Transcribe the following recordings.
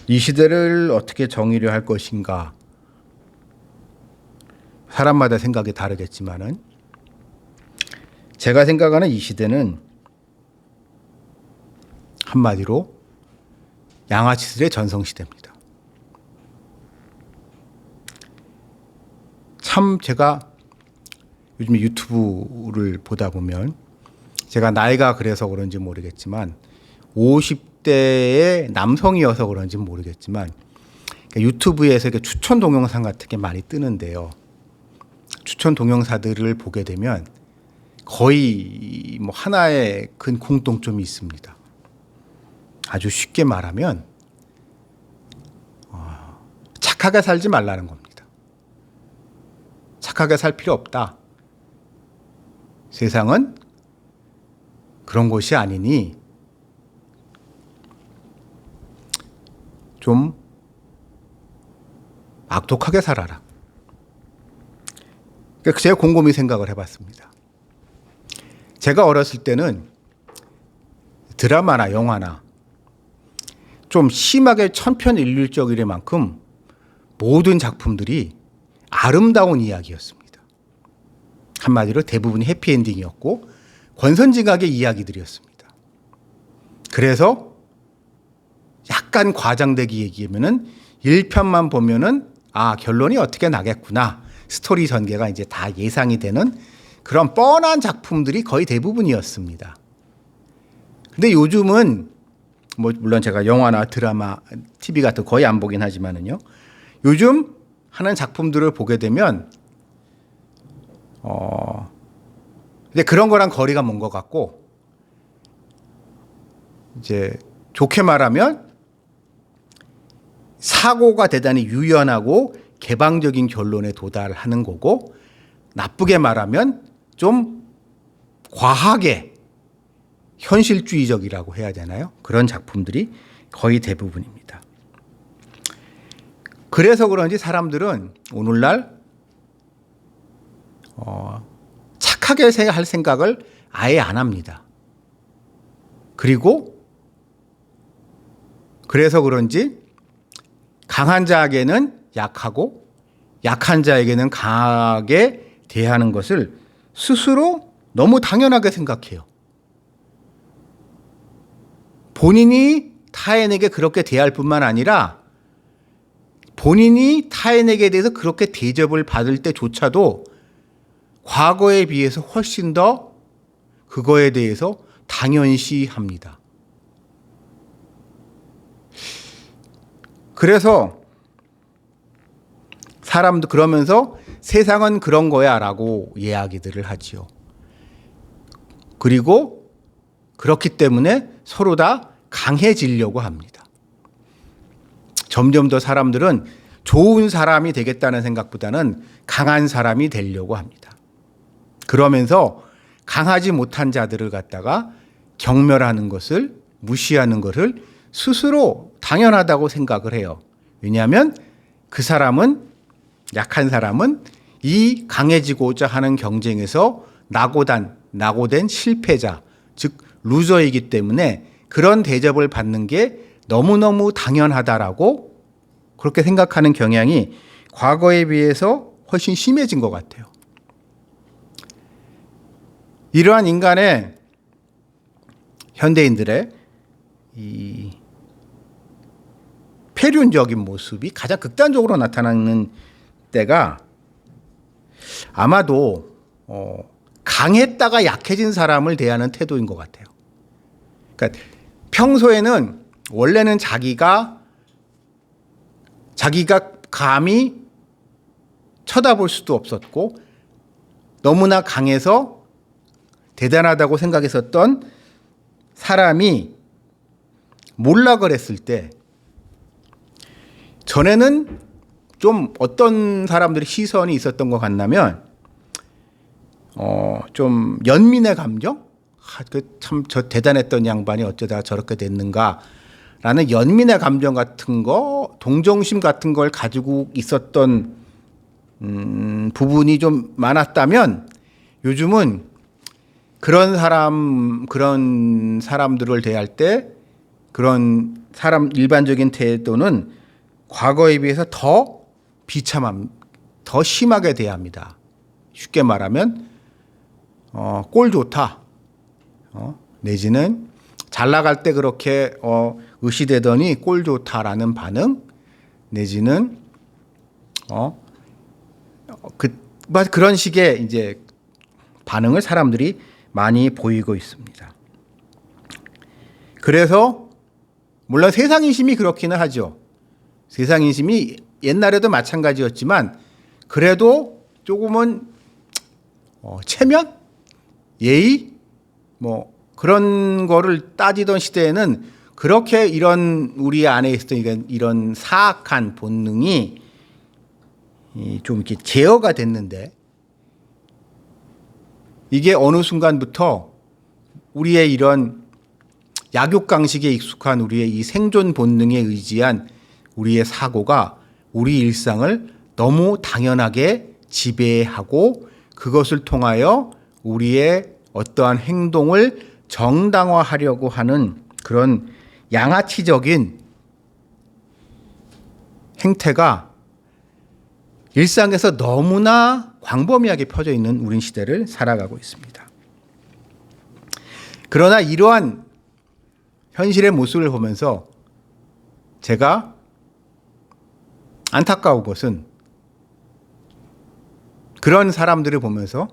이 시대를 어떻게 정의를 할 것인가. 사람마다 생각이 다르겠지만은 제가 생각하는 이 시대는 한마디로 양아치들의 전성시대입니다. 참 제가 요즘 유튜브를 보다 보면 제가 나이가 그래서 그런지 모르겠지만 50대의 남성이어서 그런지 모르겠지만 유튜브에서 이렇게 추천 동영상 같은 게 많이 뜨는데요. 추천 동영상들을 보게 되면 거의 뭐 하나의 큰 공통점이 있습니다. 아주 쉽게 말하면 착하게 살지 말라는 겁니다. 착하게 살 필요 없다. 세상은 그런 곳이 아니니 좀 악독하게 살아라. 그러니까 제가 곰곰이 생각을 해봤습니다. 제가 어렸을 때는 드라마나 영화나 좀 심하게 천편일률적일 만큼 모든 작품들이 아름다운 이야기였습니다. 한마디로 대부분이 해피엔딩이었고 권선징악의 이야기들이었습니다. 그래서 약간 과장되게 얘기하면은 1편만 보면은 결론이 어떻게 나겠구나. 스토리 전개가 이제 다 예상이 되는 그런 뻔한 작품들이 거의 대부분이었습니다. 근데 요즘은 뭐 물론 제가 영화나 드라마, TV 같은 거 거의 안 보긴 하지만은요. 요즘 하는 작품들을 보게 되면 근데 그런 거랑 거리가 먼 것 같고 이제 좋게 말하면 사고가 대단히 유연하고 개방적인 결론에 도달하는 거고 나쁘게 말하면 좀 과하게 현실주의적이라고 해야 되나요? 그런 작품들이 거의 대부분입니다. 그래서 그런지 사람들은 오늘날 착하게 할 생각을 아예 안 합니다. 그리고 그래서 그런지 강한 자에게는 약하고 약한 자에게는 강하게 대하는 것을 스스로 너무 당연하게 생각해요. 본인이 타인에게 그렇게 대할 뿐만 아니라 본인이 타인에게 대해서 그렇게 대접을 받을 때조차도 과거에 비해서 훨씬 더 그거에 대해서 당연시합니다. 그래서 사람도 그러면서 세상은 그런 거야 라고 이야기들을 하지요. 그리고 그렇기 때문에 서로 다 강해지려고 합니다. 점점 더 사람들은 좋은 사람이 되겠다는 생각보다는 강한 사람이 되려고 합니다. 그러면서 강하지 못한 자들을 갖다가 경멸하는 것을 무시하는 것을 스스로 당연하다고 생각을 해요. 왜냐하면 그 사람은 약한 사람은 이 강해지고자 하는 경쟁에서 낙오된 실패자, 즉 루저이기 때문에 그런 대접을 받는 게 너무너무 당연하다라고 그렇게 생각하는 경향이 과거에 비해서 훨씬 심해진 것 같아요. 이러한 인간의 현대인들의 이 폐륜적인 모습이 가장 극단적으로 나타나는 때가 아마도 강했다가 약해진 사람을 대하는 태도인 것 같아요. 그러니까 평소에는 원래는 자기가 감히 쳐다볼 수도 없었고 너무나 강해서 대단하다고 생각했었던 사람이 몰락을 했을 때 전에는 좀 어떤 사람들의 시선이 있었던 것 같냐면 좀 연민의 감정? 참 저 대단했던 양반이 어쩌다 저렇게 됐는가라는 연민의 감정 같은 거, 동정심 같은 걸 가지고 있었던 부분이 좀 많았다면 요즘은 그런 사람들을 대할 때 그런 사람 일반적인 태도는 과거에 비해서 더 더 심하게 대합니다. 쉽게 말하면 꼴 좋다. 내지는 잘 나갈 때 그렇게 의시되더니 꼴 좋다라는 반응, 내지는 그런 식의 이제 반응을 사람들이 많이 보이고 있습니다. 그래서 물론 세상 인심이 그렇기는 하죠. 세상 인심이 옛날에도 마찬가지였지만 그래도 조금은 체면, 예의, 뭐 그런 거를 따지던 시대에는 그렇게 이런 우리 안에 있었던 이런 사악한 본능이 좀 이렇게 제어가 됐는데 이게 어느 순간부터 우리의 이런 약육강식에 익숙한 우리의 이 생존 본능에 의지한 우리의 사고가 우리 일상을 너무 당연하게 지배하고 그것을 통하여 우리의 어떠한 행동을 정당화하려고 하는 그런 양아치적인 행태가 일상에서 너무나 광범위하게 펴져 있는 우린 시대를 살아가고 있습니다. 그러나 이러한 현실의 모습을 보면서 제가 안타까운 것은 그런 사람들을 보면서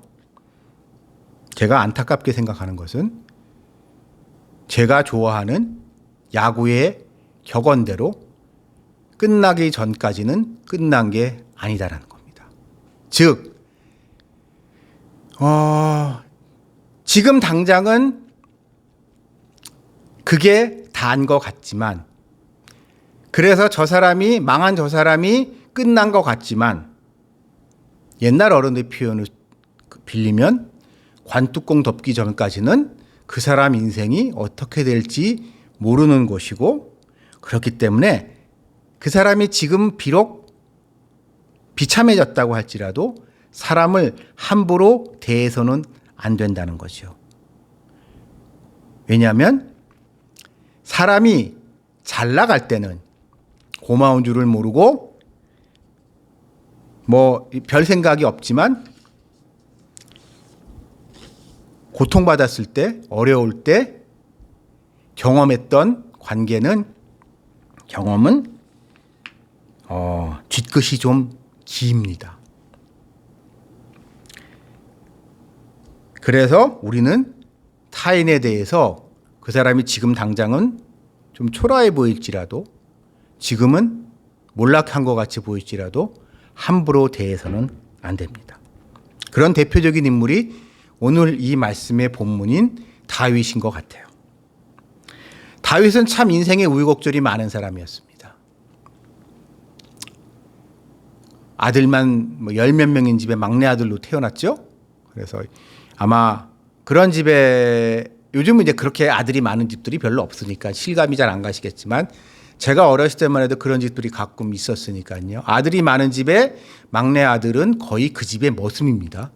제가 안타깝게 생각하는 것은 제가 좋아하는 야구의 격언대로 끝나기 전까지는 끝난 게 아니다라는 겁니다. 즉, 지금 당장은 그게 다인 것 같지만, 그래서 망한 저 사람이 끝난 것 같지만, 옛날 어른의 표현을 빌리면 관뚜껑 덮기 전까지는 그 사람 인생이 어떻게 될지 모르는 것이고, 그렇기 때문에 그 사람이 지금 비록 비참해졌다고 할지라도 사람을 함부로 대해서는 안 된다는 거죠. 왜냐하면 사람이 잘 나갈 때는 고마운 줄을 모르고 뭐 별 생각이 없지만 고통받았을 때, 어려울 때 경험했던 경험은 뒤끝이 좀 깁니다. 그래서 우리는 타인에 대해서 그 사람이 지금 당장은 좀 초라해 보일지라도, 지금은 몰락한 것 같이 보일지라도 함부로 대해서는 안 됩니다. 그런 대표적인 인물이 오늘 이 말씀의 본문인 다윗인 것 같아요. 다윗은 참 인생에 우여곡절이 많은 사람이었습니다. 아들만 열 몇 명인 집에 막내 아들로 태어났죠. 그래서 아마 그런 집에, 요즘은 이제 그렇게 아들이 많은 집들이 별로 없으니까 실감이 잘 안 가시겠지만, 제가 어렸을 때만 해도 그런 집들이 가끔 있었으니까요. 아들이 많은 집에 막내 아들은 거의 그 집의 머슴입니다.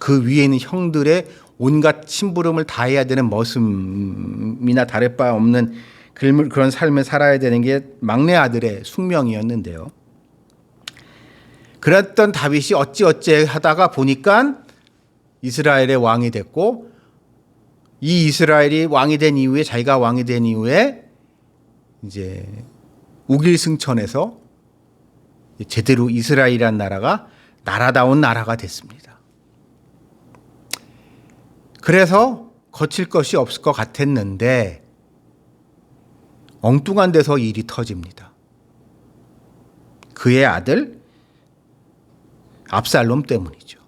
그 위에 있는 형들의 온갖 심부름을 다 해야 되는 머슴이나 다를 바 없는 그런 삶을 살아야 되는 게 막내 아들의 숙명이었는데요. 그랬던 다윗이 어찌어찌 하다가 보니까 이스라엘의 왕이 됐고, 이 이스라엘이 왕이 된 이후에, 자기가 왕이 된 이후에 이제 우길승천해서 제대로 이스라엘이라는 나라가 나라다운 나라가 됐습니다. 그래서 거칠 것이 없을 것 같았는데 엉뚱한 데서 일이 터집니다. 그의 아들 압살롬 때문이죠.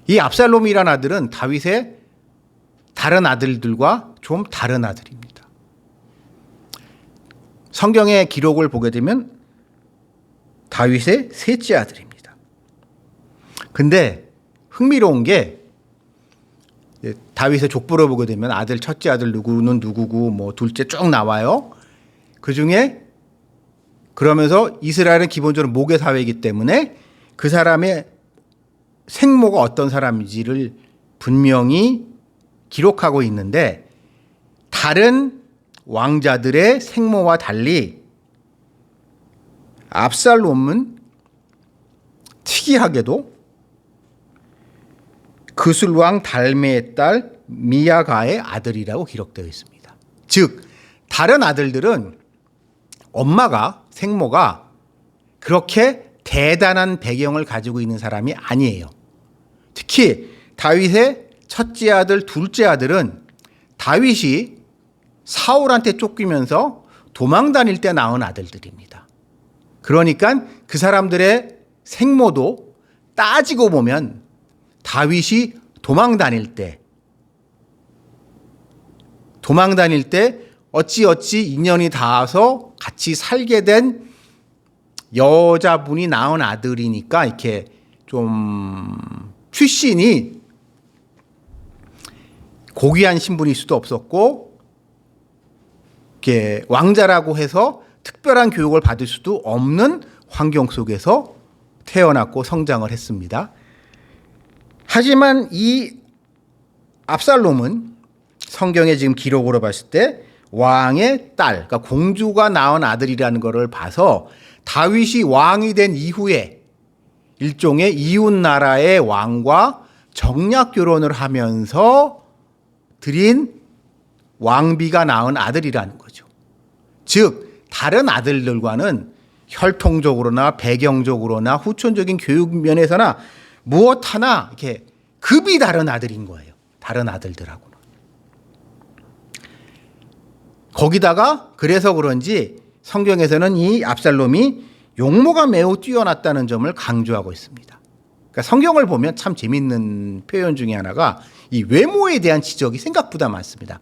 이 압살롬이란 아들은 다윗의 다른 아들들과 좀 다른 아들입니다. 성경의 기록을 보게 되면 다윗의 셋째 아들입니다. 근데 흥미로운 게 다윗의 족보를 보게 되면 아들, 첫째 아들 누구는 누구고 뭐 둘째 쭉 나와요. 그중에 그러면서 이스라엘은 기본적으로 목의 사회이기 때문에 그 사람의 생모가 어떤 사람인지를 분명히 기록하고 있는데 다른 왕자들의 생모와 달리 압살롬은 특이하게도 그술왕 달메의 딸 미야가의 아들이라고 기록되어 있습니다. 즉 다른 아들들은 엄마가 생모가 그렇게 대단한 배경을 가지고 있는 사람이 아니에요. 특히 다윗의 첫째 아들, 둘째 아들은 다윗이 사울한테 쫓기면서 도망 다닐 때 낳은 아들들입니다. 그러니까 그 사람들의 생모도 따지고 보면 다윗이 도망 다닐 때 어찌어찌 인연이 닿아서 같이 살게 된 여자분이 낳은 아들이니까 이렇게 좀 출신이 고귀한 신분일 수도 없었고 이렇게 왕자라고 해서 특별한 교육을 받을 수도 없는 환경 속에서 태어났고 성장을 했습니다. 하지만 이 압살롬은 성경에 지금 기록으로 봤을 때 왕의 딸, 그러니까 공주가 낳은 아들이라는 것을 봐서 다윗이 왕이 된 이후에 일종의 이웃 나라의 왕과 정략 결혼을 하면서 드린 왕비가 낳은 아들이라는 거죠. 즉 다른 아들들과는 혈통적으로나 배경적으로나 후천적인 교육 면에서나 무엇 하나 이렇게 급이 다른 아들인 거예요. 다른 아들들하고는. 거기다가 그래서 그런지 성경에서는 이 압살롬이 용모가 매우 뛰어났다는 점을 강조하고 있습니다. 그러니까 성경을 보면 참 재밌는 표현 중에 하나가 이 외모에 대한 지적이 생각보다 많습니다.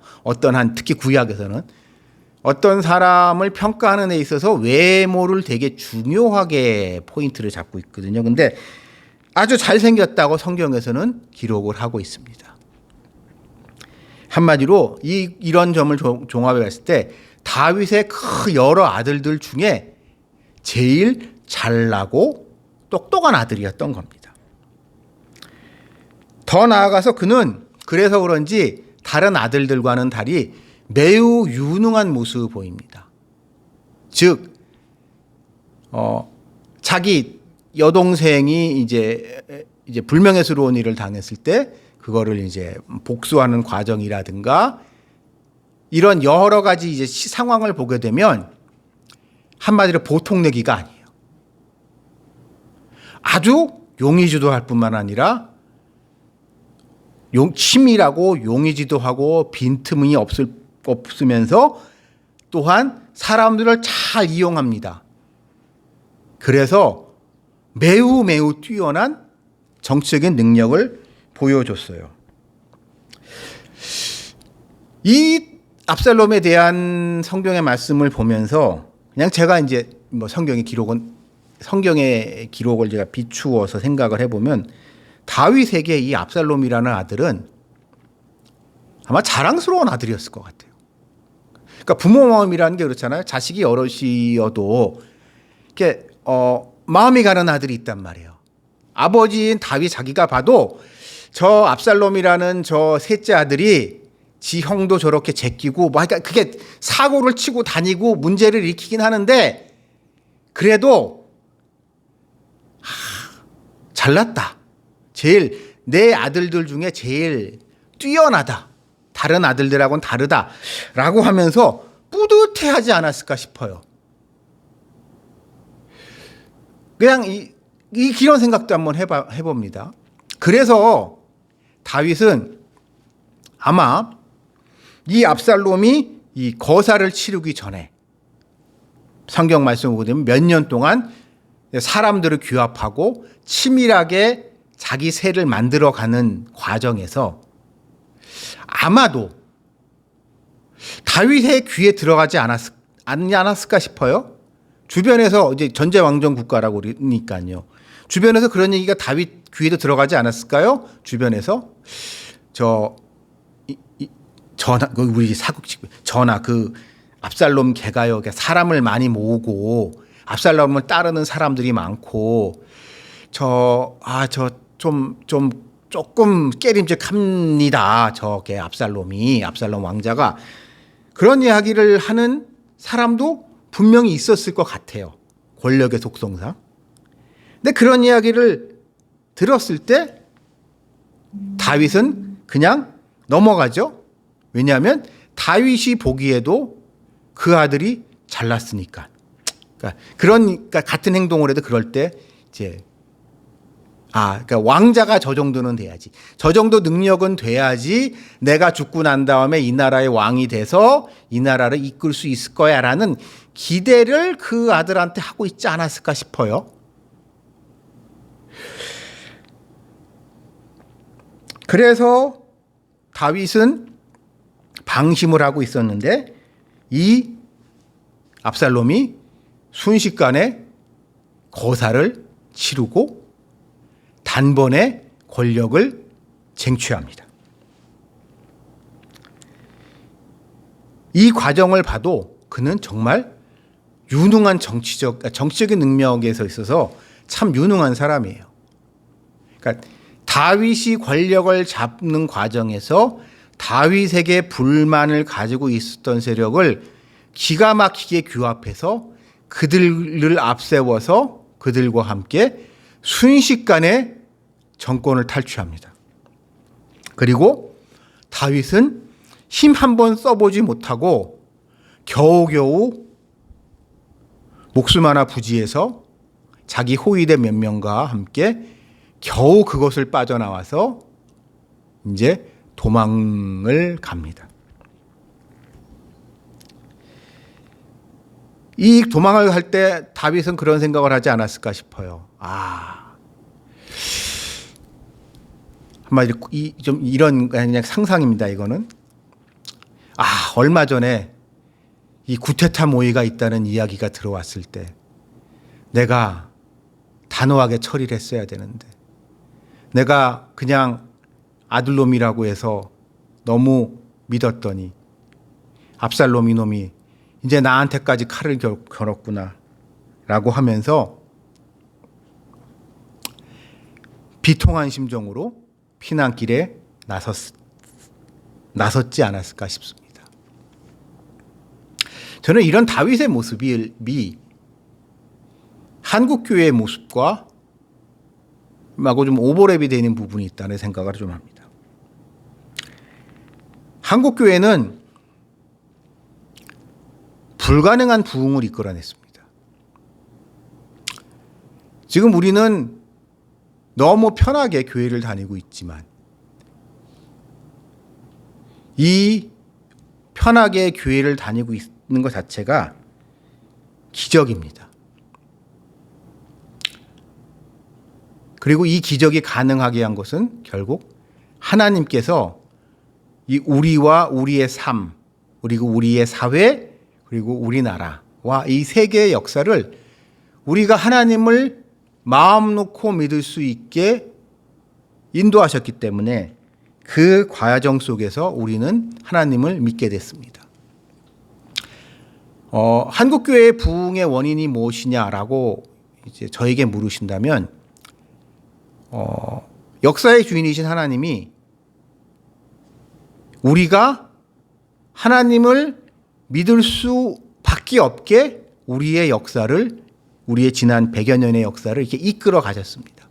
특히 구약에서는 어떤 사람을 평가하는 데 있어서 외모를 되게 중요하게 포인트를 잡고 있거든요. 근데 아주 잘생겼다고 성경에서는 기록을 하고 있습니다. 한마디로 이런 점을 종합해 봤을 때 다윗의 그 여러 아들들 중에 제일 잘나고 똑똑한 아들이었던 겁니다. 더 나아가서 그는 그래서 그런지 다른 아들들과는 달리 매우 유능한 모습을 보입니다. 즉, 자기 여동생이 이제 불명예스러운 일을 당했을 때 그거를 이제 복수하는 과정이라든가 이런 여러 가지 이제 상황을 보게 되면 한마디로 보통 내기가 아니에요. 아주 용의주도할 뿐만 아니라 치밀하고 용의주도하고 빈틈이 없으면서 또한 사람들을 잘 이용합니다. 그래서 매우 뛰어난 정치적인 능력을 보여줬어요. 이 압살롬에 대한 성경의 말씀을 보면서 그냥 제가 이제 성경의 기록을 제가 비추어서 생각을 해보면 다윗에게 이 압살롬이라는 아들은 아마 자랑스러운 아들이었을 것 같아요. 그러니까 부모 마음이라는 게 그렇잖아요. 자식이 여럿이어도 이렇게 마음이 가는 아들이 있단 말이에요. 아버지인 다윗 자기가 봐도 저 압살롬이라는 저 셋째 아들이 지 형도 저렇게 제끼고 그러니까 그게 사고를 치고 다니고 문제를 일으키긴 하는데 그래도 잘났다. 제일 내 아들들 중에 제일 뛰어나다. 다른 아들들하고는 다르다라고 하면서 뿌듯해하지 않았을까 싶어요. 그냥 이런 생각도 한번 해봅니다. 그래서 다윗은 아마 이 압살롬이 이 거사를 치르기 전에 성경 말씀을 보게 되면 몇 년 동안 사람들을 규합하고 치밀하게 자기 세를 만들어가는 과정에서 아마도 다윗의 귀에 들어가지 않았을까 싶어요. 주변에서 이제 전제왕정 국가라고 그러니까요. 주변에서 그런 얘기가 다윗 귀에도 들어가지 않았을까요? 주변에서 우리 사국집 전하 그 압살롬 개가요. 사람을 많이 모으고 압살롬을 따르는 사람들이 많고 좀 조금 깨림직합니다. 저게 압살롬 왕자가. 그런 이야기를 하는 사람도 분명히 있었을 것 같아요. 권력의 속성상. 근데 그런 이야기를 들었을 때 다윗은 그냥 넘어가죠. 왜냐하면 다윗이 보기에도 그 아들이 잘났으니까. 그러니까 같은 행동을 해도 그럴 때 이제 그러니까 왕자가 저 정도는 돼야지. 저 정도 능력은 돼야지 내가 죽고 난 다음에 이 나라의 왕이 돼서 이 나라를 이끌 수 있을 거야라는 기대를 그 아들한테 하고 있지 않았을까 싶어요. 그래서 다윗은 방심을 하고 있었는데 이 압살롬이 순식간에 거사를 치르고 단번에 권력을 쟁취합니다. 이 과정을 봐도 그는 정말 유능한 정치적인 능력에 있어서 참 유능한 사람이에요. 그러니까 다윗이 권력을 잡는 과정에서 다윗에게 불만을 가지고 있었던 세력을 기가 막히게 규합해서 그들을 앞세워서 그들과 함께 순식간에 정권을 탈취합니다. 그리고 다윗은 힘 한 번 써보지 못하고 겨우겨우 목숨 하나 부지해서 자기 호위대 몇 명과 함께 겨우 그것을 빠져나와서 이제 도망을 갑니다. 이 도망을 할 때 다윗은 그런 생각을 하지 않았을까 싶어요. 한마디로 좀 이런 그냥 상상입니다. 이거는 얼마 전에 이 구테타 모의가 있다는 이야기가 들어왔을 때 내가 단호하게 처리를 했어야 되는데 내가 그냥 아들놈이라고 해서 너무 믿었더니 압살롬 이놈이 이제 나한테까지 칼을 겨눴구나 라고 하면서 비통한 심정으로 피난길에 나섰지 않았을까 싶습니다. 저는 이런 다윗의 모습이 한국교회의 모습과 마구 좀 오버랩이 되는 부분이 있다는 생각을 좀 합니다. 한국교회는 불가능한 부흥을 이끌어냈습니다. 지금 우리는 너무 편하게 교회를 다니고 있지만 이 편하게 교회를 다니고 있는 것 자체가 기적입니다. 그리고 이 기적이 가능하게 한 것은 결국 하나님께서 이 우리와 우리의 삶, 그리고 우리의 사회, 그리고 우리나라와 이 세계의 역사를 우리가 하나님을 마음 놓고 믿을 수 있게 인도하셨기 때문에 그 과정 속에서 우리는 하나님을 믿게 됐습니다. 한국교회의 부흥의 원인이 무엇이냐라고 이제 저에게 물으신다면 역사의 주인이신 하나님이 우리가 하나님을 믿을 수밖에 없게 우리의 역사를 우리의 지난 100여 년의 역사를 이렇게 이끌어 가셨습니다.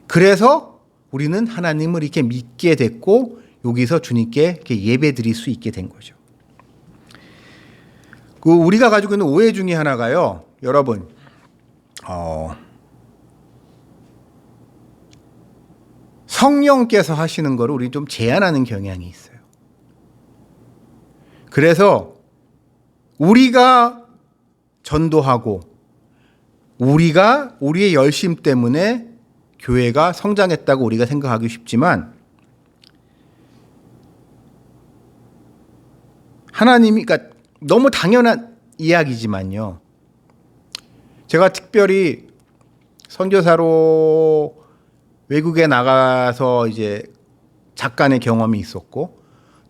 그래서 우리는 하나님을 이렇게 믿게 됐고 여기서 주님께 이렇게 예배 드릴 수 있게 된 거죠. 우리가 가지고 있는 오해 중에 하나가요. 여러분, 성령께서 하시는 거를 우리 좀 제한하는 경향이 있어요. 그래서 우리가 전도하고 우리의 열심 때문에 교회가 성장했다고 우리가 생각하기 쉽지만 하나님이, 그러니까 너무 당연한 이야기지만요. 제가 특별히 선교사로 외국에 나가서 이제 잠깐의 경험이 있었고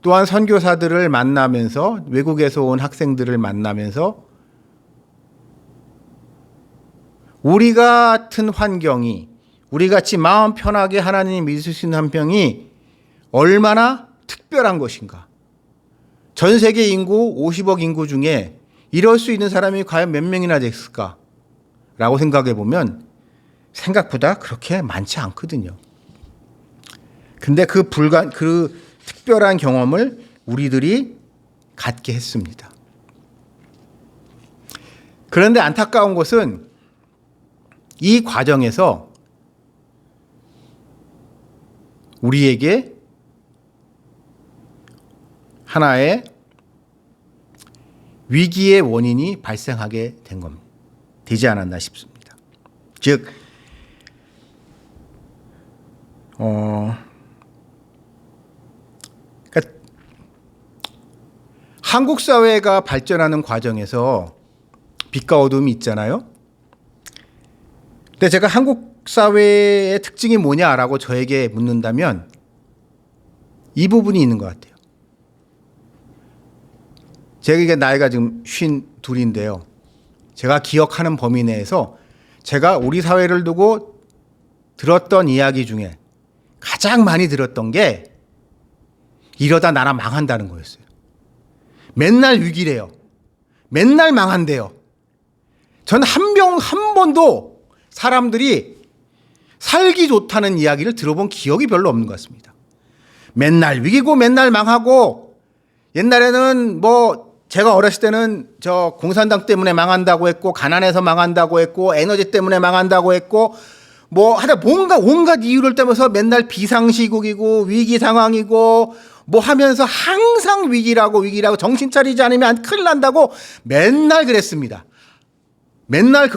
또한 선교사들을 만나면서 외국에서 온 학생들을 만나면서 우리 같은 환경이 우리 같이 마음 편하게 하나님 믿을 수 있는 한 명이 얼마나 특별한 것인가. 전 세계 인구 50억 인구 중에 이럴 수 있는 사람이 과연 몇 명이나 됐을까? 라고 생각해 보면 생각보다 그렇게 많지 않거든요. 근데 그 특별한 경험을 우리들이 갖게 했습니다. 그런데 안타까운 것은 이 과정에서 우리에게 하나의 위기의 원인이 발생하게 된 겁니다. 되지 않았나 싶습니다. 즉, 그러니까 한국 사회가 발전하는 과정에서 빛과 어둠이 있잖아요. 근데 제가 한국 사회의 특징이 뭐냐라고 저에게 묻는다면 이 부분이 있는 것 같아요. 제가 나이가 지금 52인데요. 제가 기억하는 범위 내에서 제가 우리 사회를 두고 들었던 이야기 중에 가장 많이 들었던 게 이러다 나라 망한다는 거였어요. 맨날 위기래요. 맨날 망한대요. 전 한 번도 사람들이 살기 좋다는 이야기를 들어본 기억이 별로 없는 것 같습니다. 맨날 위기고 맨날 망하고, 옛날에는 제가 어렸을 때는 저 공산당 때문에 망한다고 했고, 가난해서 망한다고 했고, 에너지 때문에 망한다고 했고, 온갖 이유를 때면서 맨날 비상시국이고 위기 상황이고 하면서 항상 위기라고 정신 차리지 않으면 큰일 난다고 맨날 그랬습니다. 맨날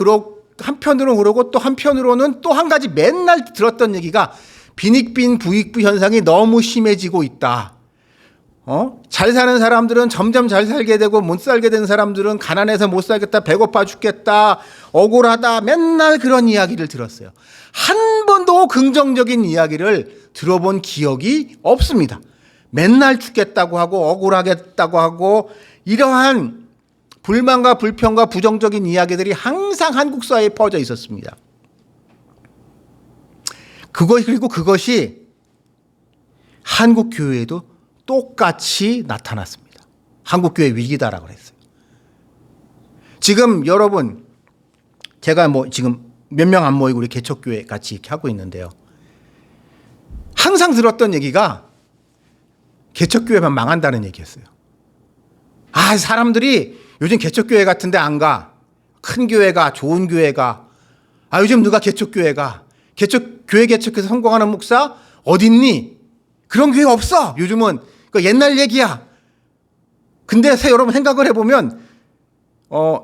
한편으로는 그러고 또 한편으로는 또 한 가지 맨날 들었던 얘기가 빈익빈 부익부 현상이 너무 심해지고 있다. 잘 사는 사람들은 점점 잘 살게 되고 못 살게 된 사람들은 가난해서 못 살겠다, 배고파 죽겠다, 억울하다, 맨날 그런 이야기를 들었어요. 한 번도 긍정적인 이야기를 들어본 기억이 없습니다. 맨날 죽겠다고 하고 억울하겠다고 하고 이러한 불만과 불평과 부정적인 이야기들이 항상 한국 사회에 퍼져 있었습니다. 그리고 그것이 한국 교회에도 똑같이 나타났습니다. 한국교회 위기다라고 했어요. 지금 여러분, 제가 지금 몇 명 안 모이고 우리 개척교회 같이 이렇게 하고 있는데요. 항상 들었던 얘기가 개척교회만 망한다는 얘기였어요. 사람들이 요즘 개척교회 같은데 안 가. 큰 교회가, 좋은 교회가. 요즘 누가 개척교회가. 교회 개척해서 성공하는 목사 어딨니? 그런 교회 없어. 요즘은 옛날 얘기야. 근데 여러분 생각을 해보면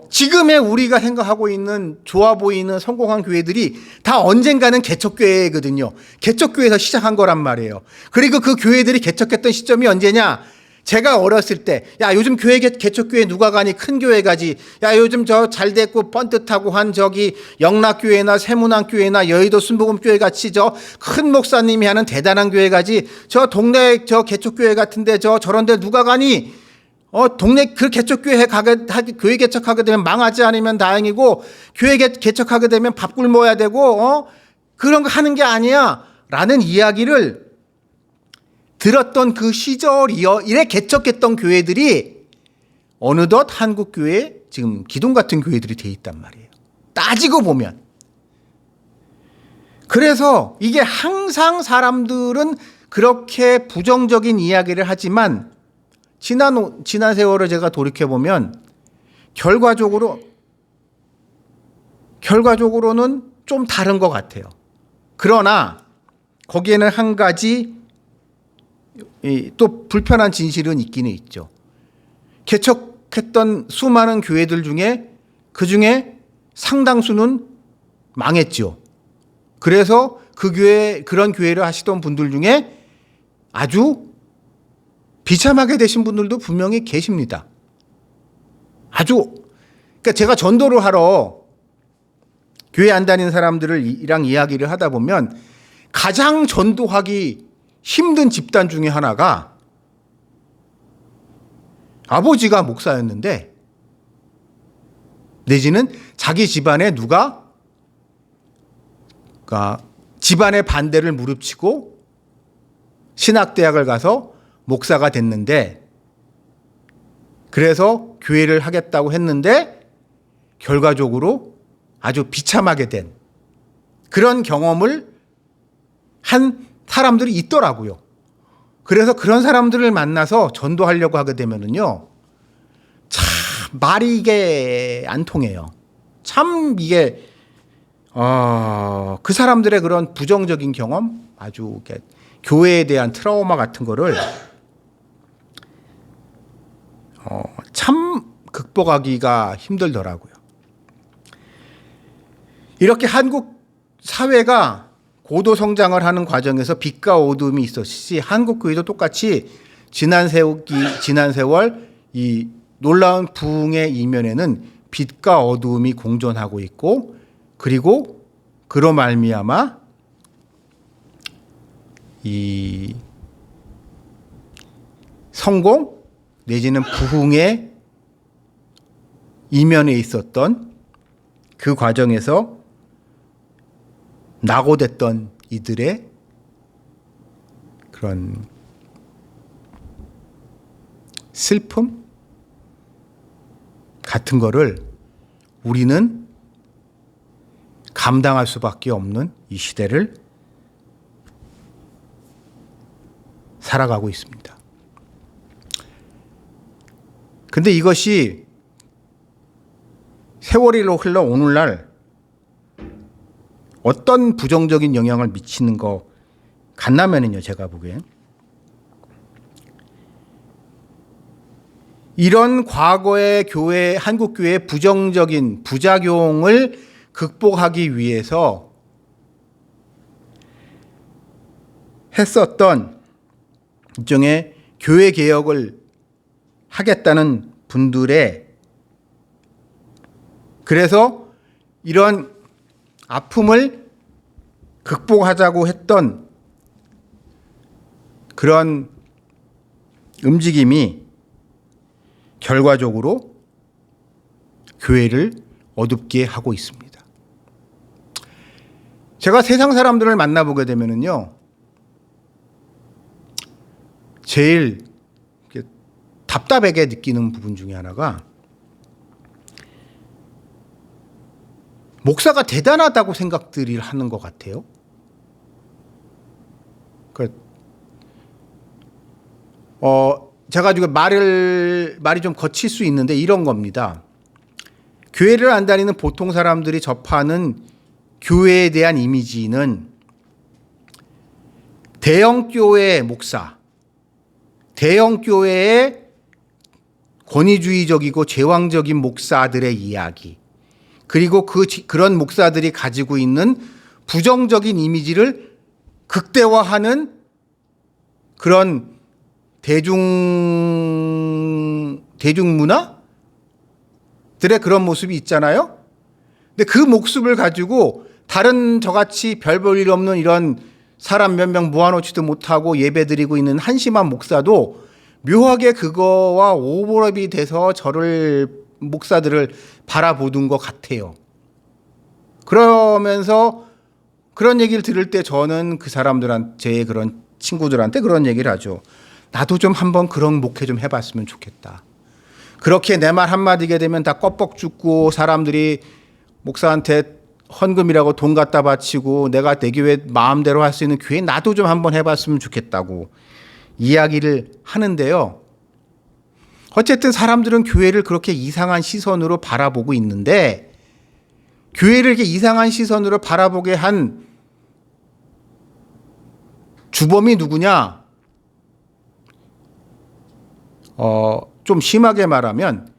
지금의 우리가 생각하고 있는 좋아 보이는 성공한 교회들이 다 언젠가는 개척교회거든요. 개척교회에서 시작한 거란 말이에요. 그리고 그 교회들이 개척했던 시점이 언제냐? 제가 어렸을 때, 요즘 개척교회 누가 가니? 큰 교회 가지. 요즘 저 잘 됐고 뻔듯하고 한 저기 영락교회나 세문안교회나 여의도 순복음교회 같이 저 큰 목사님이 하는 대단한 교회 가지. 저 동네 저 개척교회 같은데 저런 데 누가 가니? 동네 그 개척교회 교회 개척하게 되면 망하지 않으면 다행이고, 교회 개척하게 되면 밥 굶어야 되고, 그런 거 하는 게 아니야. 라는 이야기를 들었던 그 시절이래 개척했던 교회들이 어느덧 한국교회에 지금 기둥 같은 교회들이 돼 있단 말이에요. 따지고 보면. 그래서 이게 항상 사람들은 그렇게 부정적인 이야기를 하지만 지난 세월을 제가 돌이켜보면 결과적으로는 좀 다른 것 같아요. 그러나 거기에는 한 가지 또 불편한 진실은 있기는 있죠. 개척했던 수많은 교회들 중에 그 중에 상당수는 망했죠. 그래서 그런 교회를 하시던 분들 중에 아주 비참하게 되신 분들도 분명히 계십니다. 그러니까 제가 전도를 하러 교회 안 다니는 사람들이랑 이야기를 하다 보면 가장 전도하기 힘든 집단 중에 하나가 아버지가 목사였는데 내지는 자기 집안에 누가 집안의 반대를 무릅쓰고 신학대학을 가서 목사가 됐는데, 그래서 교회를 하겠다고 했는데 결과적으로 아주 비참하게 된 그런 경험을 한 사람들이 있더라고요. 그래서 그런 사람들을 만나서 전도하려고 하게 되면은요, 참 말이 이게 안 통해요. 참 이게 그 사람들의 그런 부정적인 경험, 아주 교회에 대한 트라우마 같은 거를 참 극복하기가 힘들더라고요. 이렇게 한국 사회가 고도 성장을 하는 과정에서 빛과 어둠이 있었듯이 한국 교회도 똑같이 지난 세월 이 놀라운 부흥의 이면에는 빛과 어둠이 공존하고 있고, 그리고 그로 말미암아 이 성공 내지는 부흥의 이면에 있었던 그 과정에서 낙오됐던 이들의 그런 슬픔 같은 거를 우리는 감당할 수밖에 없는 이 시대를 살아가고 있습니다. 근데 이것이 세월이 흘러 오늘날 어떤 부정적인 영향을 미치는 것 같냐면요, 제가 보기엔 이런 과거의 한국 교회의 부정적인 부작용을 극복하기 위해서 했었던 일종의 교회 개혁을 하겠다는 분들의, 그래서 이런 아픔을 극복하자고 했던 그런 움직임이 결과적으로 교회를 어둡게 하고 있습니다. 제가 세상 사람들을 만나보게 되면요, 제일 답답하게 느끼는 부분 중에 하나가 목사가 대단하다고 생각들을 하는 것 같아요. 제가 지금 말이 좀 거칠 수 있는데 이런 겁니다. 교회를 안 다니는 보통 사람들이 접하는 교회에 대한 이미지는 대형 교회의 목사, 대형 교회의 권위주의적이고 제왕적인 목사들의 이야기, 그리고 그런 목사들이 가지고 있는 부정적인 이미지를 극대화하는 그런 대중문화들의 그런 모습이 있잖아요. 근데 그 모습을 가지고 다른 저같이 별 볼 일 없는 이런 사람 몇 명 모아놓지도 못하고 예배드리고 있는 한심한 목사도 묘하게 그거와 오버랩이 돼서 목사들을 바라보는 것 같아요. 그러면서 그런 얘기를 들을 때 저는 그 사람들한테, 제 그런 친구들한테 그런 얘기를 하죠. 나도 좀 한번 그런 목회 좀 해봤으면 좋겠다. 그렇게 내 말 한마디게 되면 다 껍벅 죽고 사람들이 목사한테 헌금이라고 돈 갖다 바치고 내가 내 교회 마음대로 할 수 있는 교회 나도 좀 한번 해봤으면 좋겠다고 이야기를 하는데요. 어쨌든 사람들은 교회를 그렇게 이상한 시선으로 바라보고 있는데, 교회를 이렇게 이상한 시선으로 바라보게 한 주범이 누구냐? 좀 심하게 말하면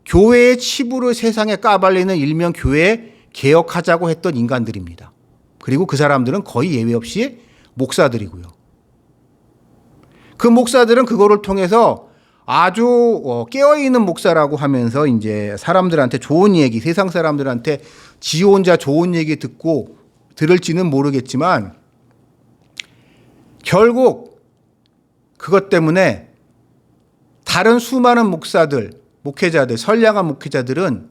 교회의 치부를 세상에 까발리는 일명 교회 개혁하자고 했던 인간들입니다. 그리고 그 사람들은 거의 예외 없이 목사들이고요. 그 목사들은 그거를 통해서 아주 깨어있는 목사라고 하면서 이제 사람들한테 좋은 얘기, 세상 사람들한테 지 혼자 좋은 얘기 듣고 들을지는 모르겠지만 결국 그것 때문에 다른 수많은 목사들, 목회자들, 선량한 목회자들은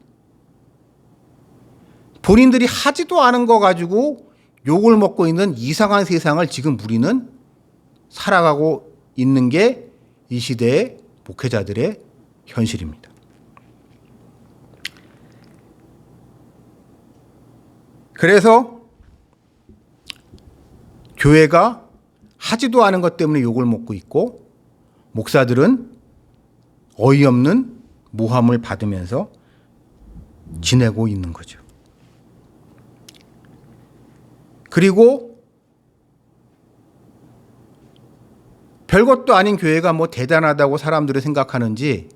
본인들이 하지도 않은 거 가지고 욕을 먹고 있는 이상한 세상을 지금 우리는 살아가고 있는 게 이 시대의 목회자들의 현실입니다. 그래서 교회가 하지도 않은 것 때문에 욕을 먹고 있고 목사들은 어이없는 모함을 받으면서 지내고 있는 거죠. 그리고 별것도 아닌 교회가 뭐 대단하다고 사람들이 생각하는지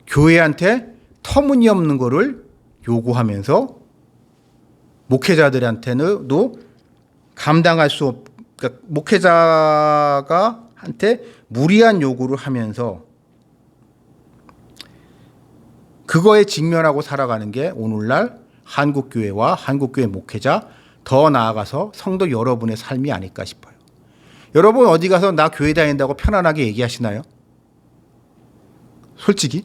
교회한테 터무니없는 거를 요구하면서 목회자들한테도 감당할 수 없, 그러니까 목회자가 한테 무리한 요구를 하면서 그거에 직면하고 살아가는 게 오늘날 한국교회와 한국교회 목회자, 더 나아가서 성도 여러분의 삶이 아닐까 싶어요. 여러분 어디 가서 나 교회 다닌다고 편안하게 얘기하시나요? 솔직히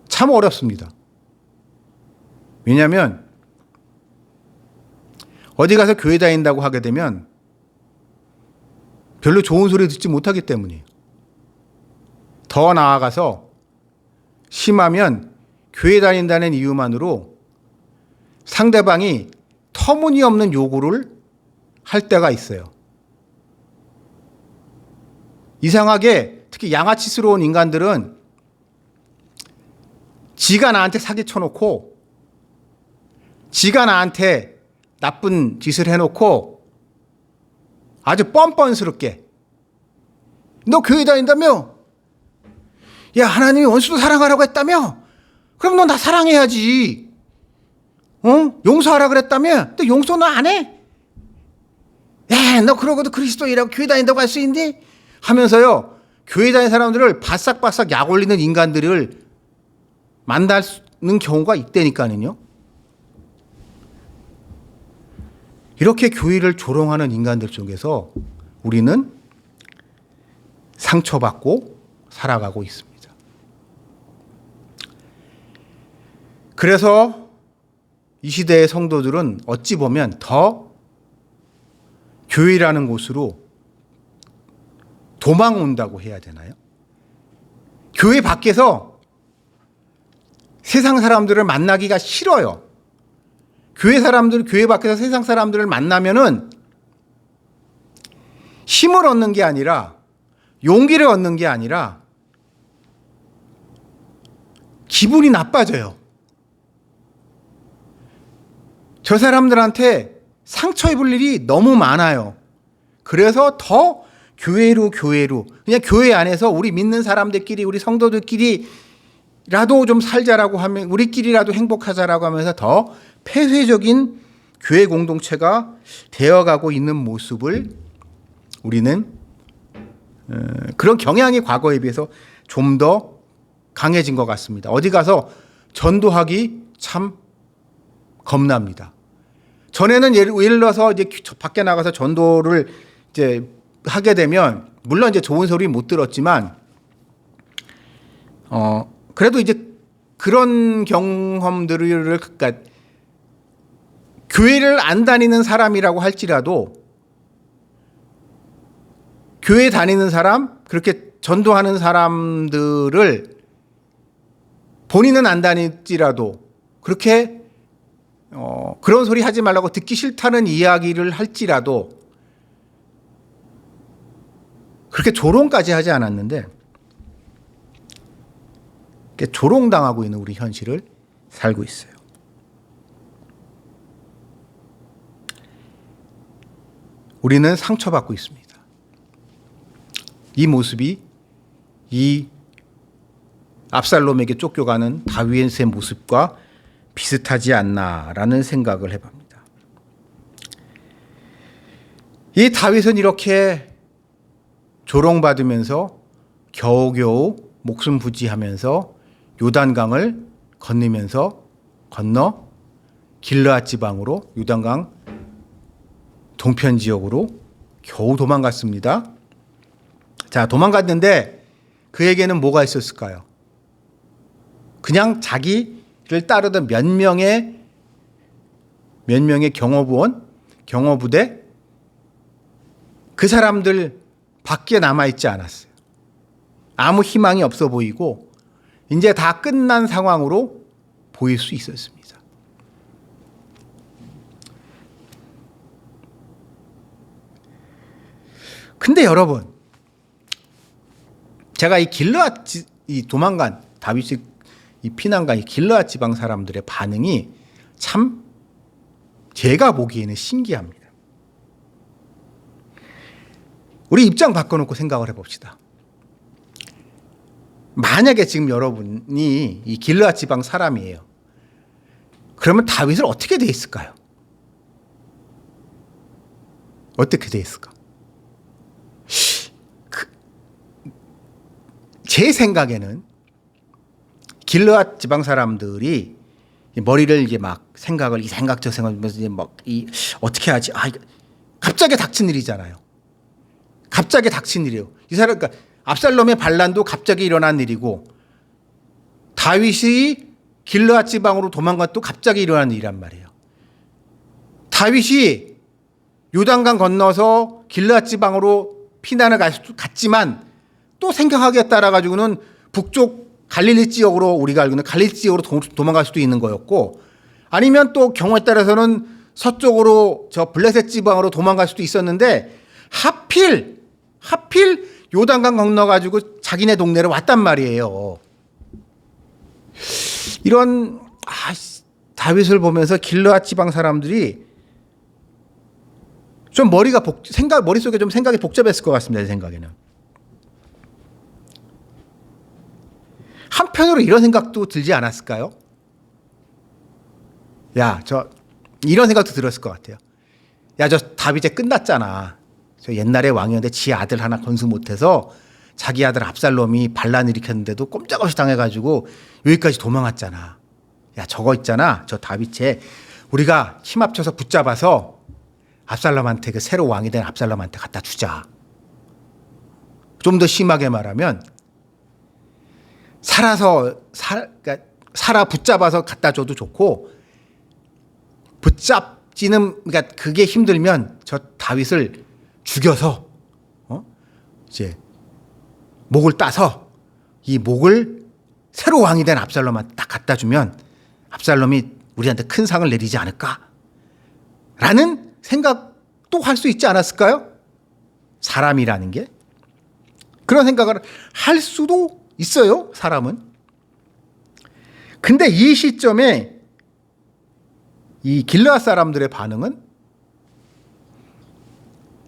참 어렵습니다. 왜냐하면 어디 가서 교회 다닌다고 하게 되면 별로 좋은 소리 듣지 못하기 때문이에요. 더 나아가서 심하면 교회 다닌다는 이유만으로 상대방이 터무니없는 요구를 할 때가 있어요. 이상하게 특히 양아치스러운 인간들은 지가 나한테 사기쳐놓고 지가 나한테 나쁜 짓을 해놓고 아주 뻔뻔스럽게 너 교회 다닌다며? 야, 하나님이 원수도 사랑하라고 했다며? 그럼 너 나 사랑해야지. 용서하라 그랬다며? 너 용서 너 안 해? 야, 너 그러고도 그리스도인이라고 교회 다닌다고 할 수 있니? 하면서요, 교회 다니는 사람들을 바싹바싹 약 올리는 인간들을 만나는 경우가 있다니까요. 이렇게 교회를 조롱하는 인간들 속에서 우리는 상처받고 살아가고 있습니다. 그래서 이 시대의 성도들은 어찌 보면 더 교회라는 곳으로 도망온다고 해야 되나요? 교회 밖에서 세상 사람들을 만나기가 싫어요. 교회 밖에서 세상 사람들을 만나면은 힘을 얻는 게 아니라 용기를 얻는 게 아니라 기분이 나빠져요. 저 사람들한테 상처 입을 일이 너무 많아요. 그래서 더 교회로 그냥 교회 안에서 우리 믿는 사람들끼리 우리 성도들끼리라도 좀 살자라고 하면 우리끼리라도 행복하자라고 하면서 더 폐쇄적인 교회 공동체가 되어가고 있는 모습을 우리는 그런 경향이 과거에 비해서 좀 더 강해진 것 같습니다. 어디 가서 전도하기 참 겁납니다. 전에는 예를 들어서 이제 밖에 나가서 전도를 이제 하게 되면 물론 이제 좋은 소리 못 들었지만 그래도 이제 그런 경험들을 그러니까 교회를 안 다니는 사람이라고 할지라도 교회 다니는 사람 그렇게 전도하는 사람들을 본인은 안 다닐지라도 그렇게 그런 소리 하지 말라고 듣기 싫다는 이야기를 할지라도 그렇게 조롱까지 하지 않았는데 조롱당하고 있는 우리 현실을 살고 있어요. 우리는 상처받고 있습니다. 이 모습이 이 압살롬에게 쫓겨가는 다윗의 모습과 비슷하지 않나라는 생각을 해봅니다. 이 다윗은 이렇게 조롱받으면서 겨우겨우 목숨 부지하면서 요단강을 건너 길르앗 지방으로 요단강 동편 지역으로 겨우 도망갔습니다. 자, 도망갔는데 그에게는 뭐가 있었을까요? 그냥 자기를 따르던 몇 명의 몇 명의 경호부원, 경호부대 그 사람들 밖에 남아있지 않았어요. 아무 희망이 없어 보이고 이제 다 끝난 상황으로 보일 수 있었습니다. 근데 여러분, 제가 이 길르앗 이 도망간 다윗이 이 피난간 이 길르앗 지방 사람들의 반응이 참 제가 보기에는 신기합니다. 우리 입장 바꿔놓고 생각을 해봅시다. 만약에 지금 여러분이 이 길르앗 지방 사람이에요. 그러면 다윗을 어떻게 돼 있을까요? 어떻게 돼 있을까? 제 생각에는 길르앗 지방 사람들이 머리를 이제 막 생각을 이 생각 저 생각하면서 이제 막 이 어떻게 하지? 갑자기 닥친 일이잖아요. 갑자기 닥친 일이에요. 이 사람 그러니까 압살롬의 반란도 갑자기 일어난 일이고 다윗이 길르앗 지방으로 도망간 것도 갑자기 일어난 일이란 말이에요. 다윗이 요단강 건너서 길르앗 지방으로 피난을 갔지만 또 생각하기에 따라 가지고는 북쪽 갈릴리 지역으로 우리가 알고 있는 갈릴리 지역으로 도망갈 수도 있는 거였고 아니면 또 경우에 따라서는 서쪽으로 저 블레셋 지방으로 도망갈 수도 있었는데 하필 요단강 건너 가지고 자기네 동네로 왔단 말이에요. 이런 다윗을 보면서 길르앗 지방 사람들이 좀 머릿속에 좀 생각이 복잡했을 것 같습니다. 제 생각에는. 한편으로 이런 생각도 들지 않았을까요? 이런 생각도 들었을 것 같아요. 저 다윗 이제 끝났잖아. 저 옛날에 왕이었는데 지 아들 하나 건수 못해서 자기 아들 압살롬이 반란 일으켰는데도 꼼짝없이 당해가지고 여기까지 도망왔잖아. 저거 있잖아. 저 다윗에 우리가 힘 합쳐서 붙잡아서 압살롬한테 그 새로 왕이 된 압살롬한테 갖다 주자. 좀 더 심하게 말하면 살아 붙잡아서 갖다 줘도 좋고 그러니까 그게 힘들면 저 다윗을 죽여서 이제 목을 따서 이 목을 새로 왕이 된 압살롬한테 딱 갖다 주면 압살롬이 우리한테 큰 상을 내리지 않을까라는 생각도 할 수 있지 않았을까요? 사람이라는 게 그런 생각을 할 수도 있어요, 사람은. 근데 이 시점에 이 길르앗 사람들의 반응은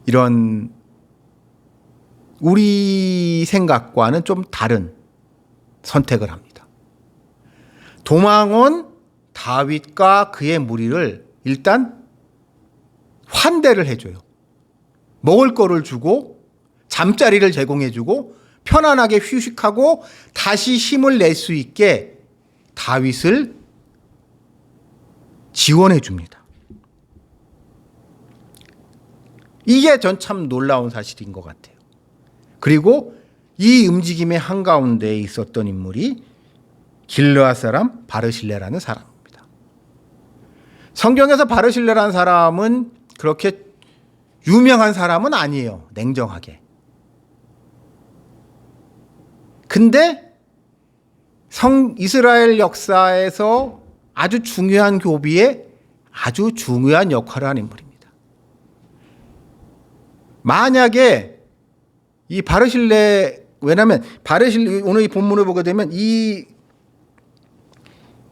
이런 우리 생각과는 좀 다른 선택을 합니다. 도망온 다윗과 그의 무리를 일단 환대를 해줘요. 먹을 거를 주고 잠자리를 제공해주고 편안하게 휴식하고 다시 힘을 낼 수 있게 다윗을 지원해 줍니다. 이게 전 참 놀라운 사실인 것 같아요. 그리고 이 움직임의 한가운데에 있었던 인물이 길르앗 사람 바르실레라는 사람입니다. 성경에서 바르실레라는 사람은 그렇게 유명한 사람은 아니에요. 냉정하게. 근데 이스라엘 역사에서 아주 중요한 교비에 아주 중요한 역할을 한 인물입니다. 만약에 이 왜냐하면 오늘 이 본문을 보게 되면 이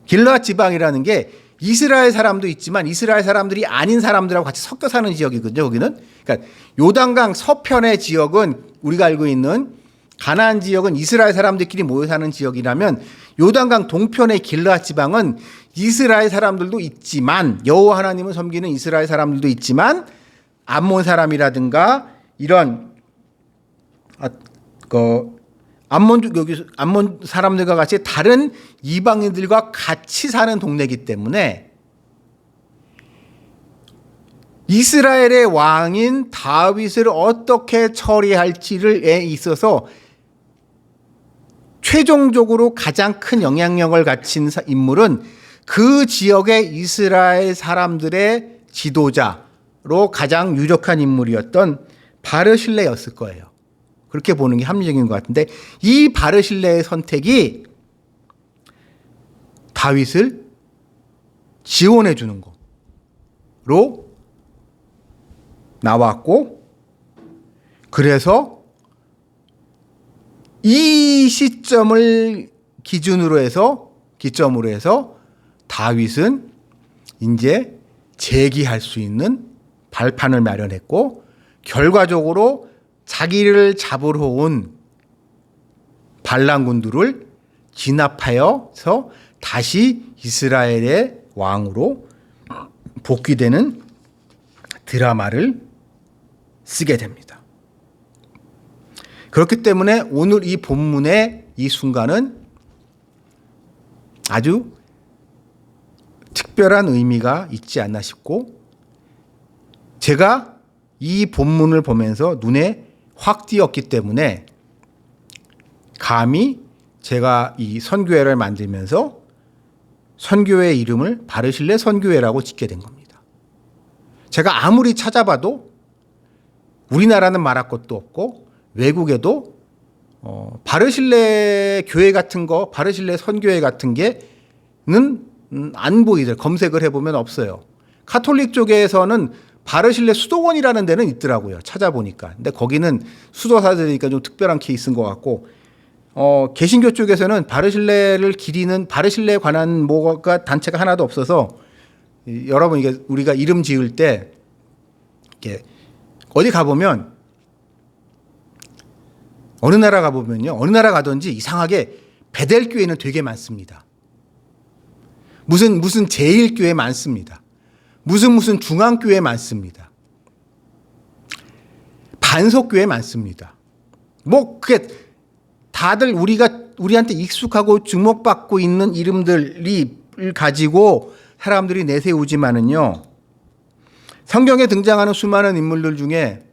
길르앗 지방이라는 게 이스라엘 사람도 있지만 이스라엘 사람들이 아닌 사람들하고 같이 섞여 사는 지역이거든요. 거기는 그러니까 요단강 서편의 지역은 우리가 알고 있는 가나안 지역은 이스라엘 사람들끼리 모여 사는 지역이라면 요단강 동편의 길르앗 지방은 이스라엘 사람들도 있지만 여호와 하나님을 섬기는 이스라엘 사람들도 있지만 암몬 사람이라든가 이런 암몬 사람들과 같이 다른 이방인들과 같이 사는 동네이기 때문에 이스라엘의 왕인 다윗을 어떻게 처리할지에 있어서 최종적으로 가장 큰 영향력을 가진 인물은 그 지역의 이스라엘 사람들의 지도자로 가장 유력한 인물이었던 바르실레였을 거예요. 그렇게 보는 게 합리적인 것 같은데, 이 바르실레의 선택이 다윗을 지원해 주는 거로 나왔고, 그래서 이 시점을 기점으로 해서 다윗은 이제 재기할 수 있는 발판을 마련했고, 결과적으로 자기를 잡으러 온 반란군들을 진압하여서 다시 이스라엘의 왕으로 복귀되는 드라마를 쓰게 됩니다. 그렇기 때문에 오늘 이 본문의 이 순간은 아주 특별한 의미가 있지 않나 싶고, 제가 이 본문을 보면서 눈에 확 띄었기 때문에 감히 제가 이 선교회를 만들면서 선교회 이름을 바르실레 선교회라고 짓게 된 겁니다. 제가 아무리 찾아봐도 우리나라는 말할 것도 없고, 외국에도 바르실레 교회 같은 거, 바르실레 선교회 같은 게는 안 보이더라고요. 검색을 해보면 없어요. 카톨릭 쪽에서는 바르실레 수도원이라는 데는 있더라고요. 찾아보니까. 근데 거기는 수도사들이니까 좀 특별한 케이스인 것 같고, 개신교 쪽에서는 바르실레를 기리는 바르실레에 관한 뭐가 단체가 하나도 없어서, 여러분 이게 우리가 이름 지을 때 이렇게 어디 가보면, 어느 나라 가보면요, 어느 나라 가든지 이상하게 베델교회는 되게 많습니다. 무슨 제일교회 많습니다. 무슨 중앙교회 많습니다. 반석교회 많습니다. 뭐 그게 다들 우리한테 익숙하고 주목받고 있는 이름들을 가지고 사람들이 내세우지만은요, 성경에 등장하는 수많은 인물들 중에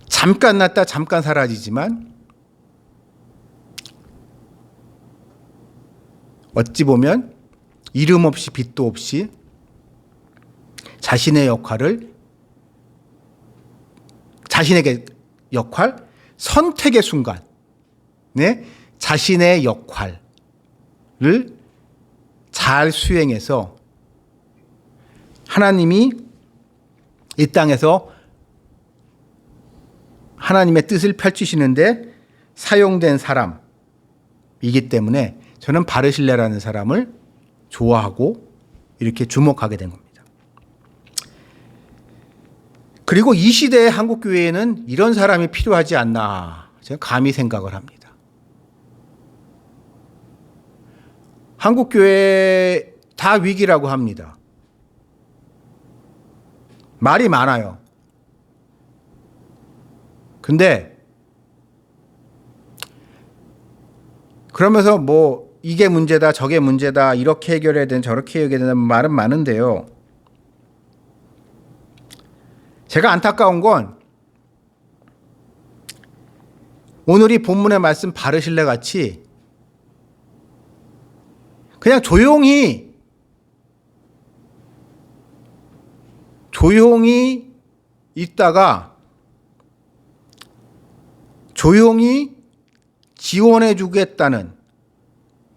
잠깐 났다 잠깐 사라지지만 어찌 보면 이름 없이 빛도 없이 자신의 역할, 선택의 순간, 자신의 역할을 잘 수행해서 하나님이 이 땅에서 하나님의 뜻을 펼치시는데 사용된 사람이기 때문에 저는 바르실레라는 사람을 좋아하고 이렇게 주목하게 된 겁니다. 그리고 이 시대의 한국교회에는 이런 사람이 필요하지 않나 제가 감히 생각을 합니다. 한국교회 다 위기라고 합니다. 말이 많아요. 근데 그러면서 뭐 이게 문제다 저게 문제다 이렇게 해결해야 되는 저렇게 해결해야 되는 말은 많은데요. 제가 안타까운 건 오늘 이 본문의 말씀 바르실레 같이 그냥 조용히 있다가 조용히 지원해 주겠다는,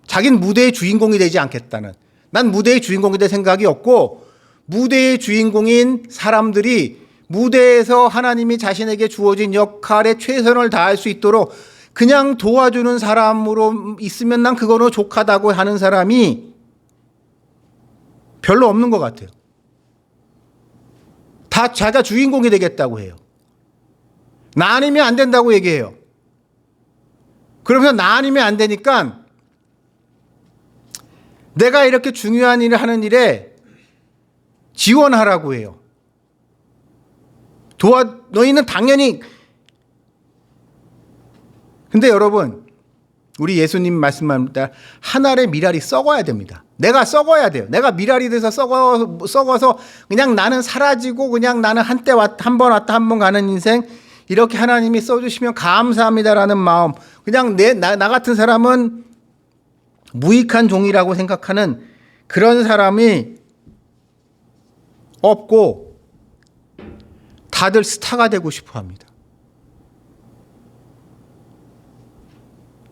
자기는 무대의 주인공이 되지 않겠다는, 난 무대의 주인공이 될 생각이 없고 무대의 주인공인 사람들이 무대에서 하나님이 자신에게 주어진 역할에 최선을 다할 수 있도록 그냥 도와주는 사람으로 있으면 난 그거로 족하다고 하는 사람이 별로 없는 것 같아요. 다 자기가 주인공이 되겠다고 해요. 나 아니면 안 된다고 얘기해요. 그러면서 나 아니면 안 되니까 내가 이렇게 중요한 일을 하는 일에 지원하라고 해요. 너희는 당연히. 근데 여러분, 우리 예수님 말씀합니다. 한 알의 미랄이 썩어야 됩니다. 내가 썩어야 돼요. 내가 미랄이 돼서 썩어서 그냥 나는 사라지고 그냥 나는 한때 한 번 왔다 한 번 가는 인생, 이렇게 하나님이 써주시면 감사합니다라는 마음. 그냥 나 같은 사람은 무익한 종이라고 생각하는 그런 사람이 없고 다들 스타가 되고 싶어 합니다.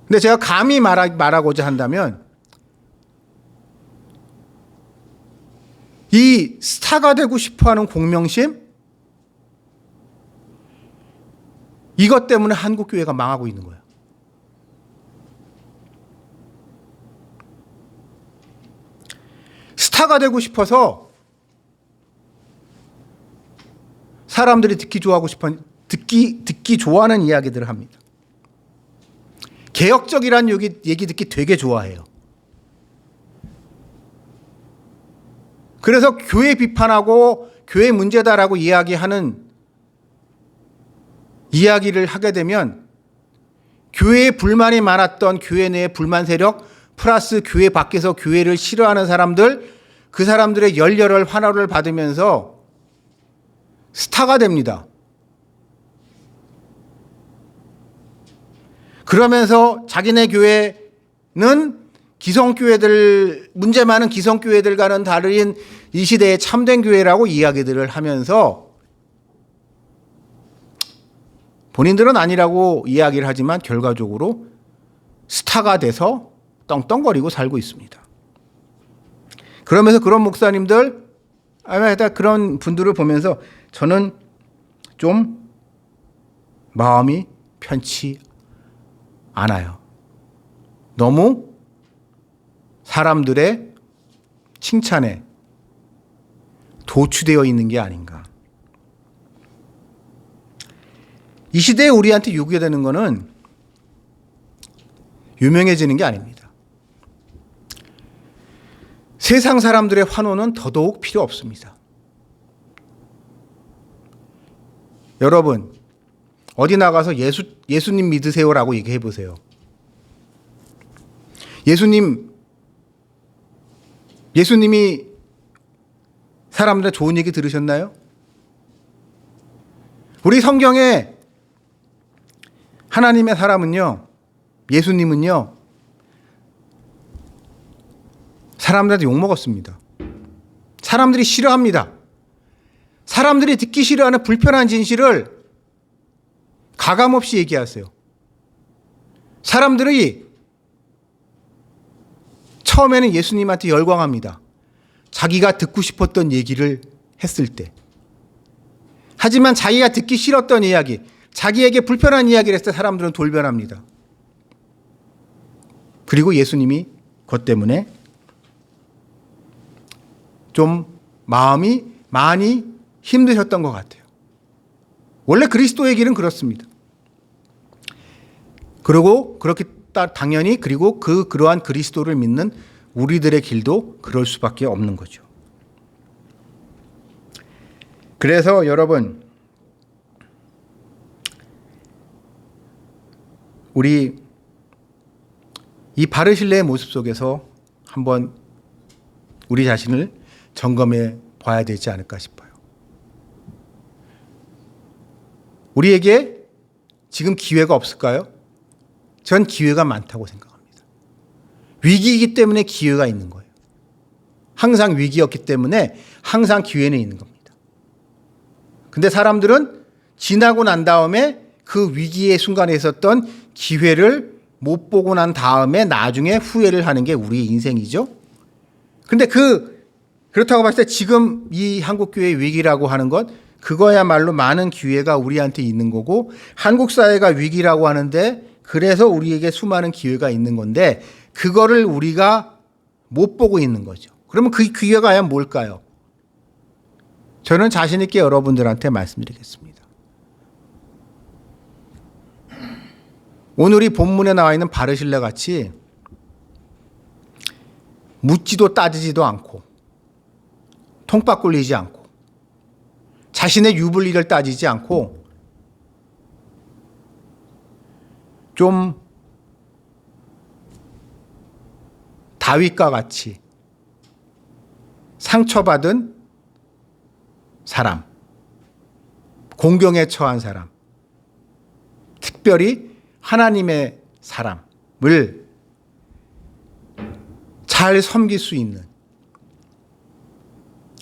근데 제가 감히 말하고자 한다면 이 스타가 되고 싶어 하는 공명심, 이것 때문에 한국교회가 망하고 있는 거예요. 스타가 되고 싶어서 사람들이 듣기 좋아하는 이야기들을 합니다. 개혁적이라는 얘기 듣기 되게 좋아해요. 그래서 교회 비판하고 교회 문제다라고 이야기하는 이야기를 하게 되면 교회에 불만이 많았던 교회 내의 불만 세력 플러스 교회 밖에서 교회를 싫어하는 사람들, 그 사람들의 열렬한 환호를 받으면서 스타가 됩니다. 그러면서 자기네 교회는 기성교회들, 문제 많은 기성교회들과는 다른 이 시대의 참된 교회라고 이야기들을 하면서 본인들은 아니라고 이야기를 하지만 결과적으로 스타가 돼서 떵떵거리고 살고 있습니다. 그러면서 그런 목사님들, 그런 분들을 보면서 저는 좀 마음이 편치 않아요. 너무 사람들의 칭찬에 도취되어 있는 게 아닌가. 이 시대에 우리한테 요구되는 것은 유명해지는 게 아닙니다. 세상 사람들의 환호는 더더욱 필요 없습니다. 여러분, 어디 나가서 예수님 믿으세요라고 얘기해 보세요. 예수님이 사람들의 좋은 얘기 들으셨나요? 우리 성경에 하나님의 사람은요, 예수님은요, 사람들한테 욕먹었습니다. 사람들이 싫어합니다. 사람들이 듣기 싫어하는 불편한 진실을 가감없이 얘기하세요. 사람들이 처음에는 예수님한테 열광합니다. 자기가 듣고 싶었던 얘기를 했을 때. 하지만 자기가 듣기 싫었던 이야기, 자기에게 불편한 이야기를 했을 때 사람들은 돌변합니다. 그리고 예수님이 그것 때문에 좀 마음이 많이 힘드셨던 것 같아요. 원래 그리스도의 길은 그렇습니다. 그리고 그렇게 당연히 그리고 그러한 그리스도를 믿는 우리들의 길도 그럴 수밖에 없는 거죠. 그래서 여러분, 우리 이 바르실레의 모습 속에서 한번 우리 자신을 점검해 봐야 되지 않을까 싶어요. 우리에게 지금 기회가 없을까요? 전 기회가 많다고 생각합니다. 위기이기 때문에 기회가 있는 거예요. 항상 위기였기 때문에 항상 기회는 있는 겁니다. 근데 사람들은 지나고 난 다음에 그 위기의 순간에 있었던 기회를 못 보고 난 다음에 나중에 후회를 하는 게 우리의 인생이죠. 근데 그렇다고 봤을 때 지금 이 한국교회의 위기라고 하는 것, 그거야말로 많은 기회가 우리한테 있는 거고, 한국 사회가 위기라고 하는데 그래서 우리에게 수많은 기회가 있는 건데 그거를 우리가 못 보고 있는 거죠. 그러면 그 기회가 뭘까요? 저는 자신 있게 여러분들한테 말씀드리겠습니다. 오늘 이 본문에 나와 있는 바르실레 같이 묻지도 따지지도 않고 통박 굴리지 않고 자신의 유불리를 따지지 않고 좀 다윗과 같이 상처받은 사람, 공경에 처한 사람, 특별히 하나님의 사람을 잘 섬길 수 있는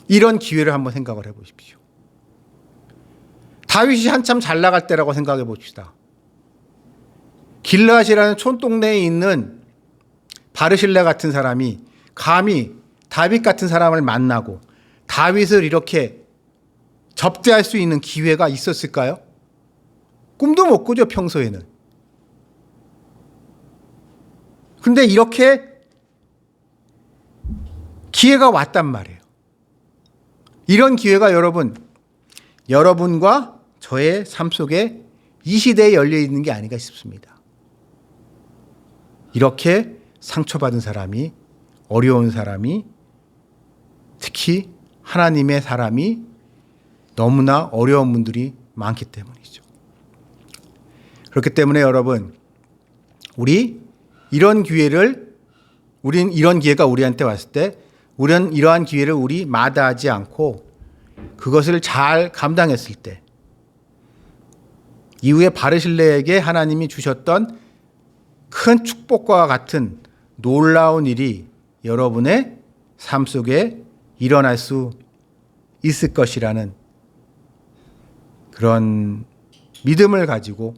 이런 기회를 한번 생각을 해보십시오. 다윗이 한참 잘 나갈 때라고 생각해 봅시다. 길르앗이라는 촌동네에 있는 바르실레 같은 사람이 감히 다윗 같은 사람을 만나고 다윗을 이렇게 접대할 수 있는 기회가 있었을까요? 꿈도 못 꾸죠, 평소에는. 근데 이렇게 기회가 왔단 말이에요. 이런 기회가 여러분과 저의 삶 속에 이 시대에 열려 있는 게 아닌가 싶습니다. 이렇게 상처받은 사람이, 어려운 사람이, 특히 하나님의 사람이 너무나 어려운 분들이 많기 때문이죠. 그렇기 때문에 여러분, 우린 이런 기회가 우리한테 왔을 때 우리는 이러한 기회를 우리 마다하지 않고 그것을 잘 감당했을 때 이후에 바르실레에게 하나님이 주셨던 큰 축복과 같은 놀라운 일이 여러분의 삶 속에 일어날 수 있을 것이라는 그런 믿음을 가지고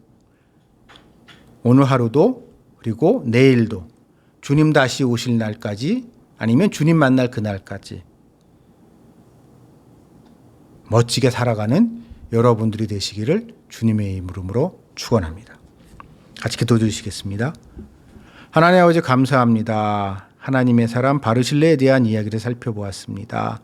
오늘 하루도 그리고 내일도 주님 다시 오실 날까지 아니면 주님 만날 그날까지 멋지게 살아가는 여러분들이 되시기를 주님의 이름으로 축원합니다. 같이 기도해 주시겠습니다. 하나님 아버지 감사합니다. 하나님의 사람 바르실레에 대한 이야기를 살펴보았습니다.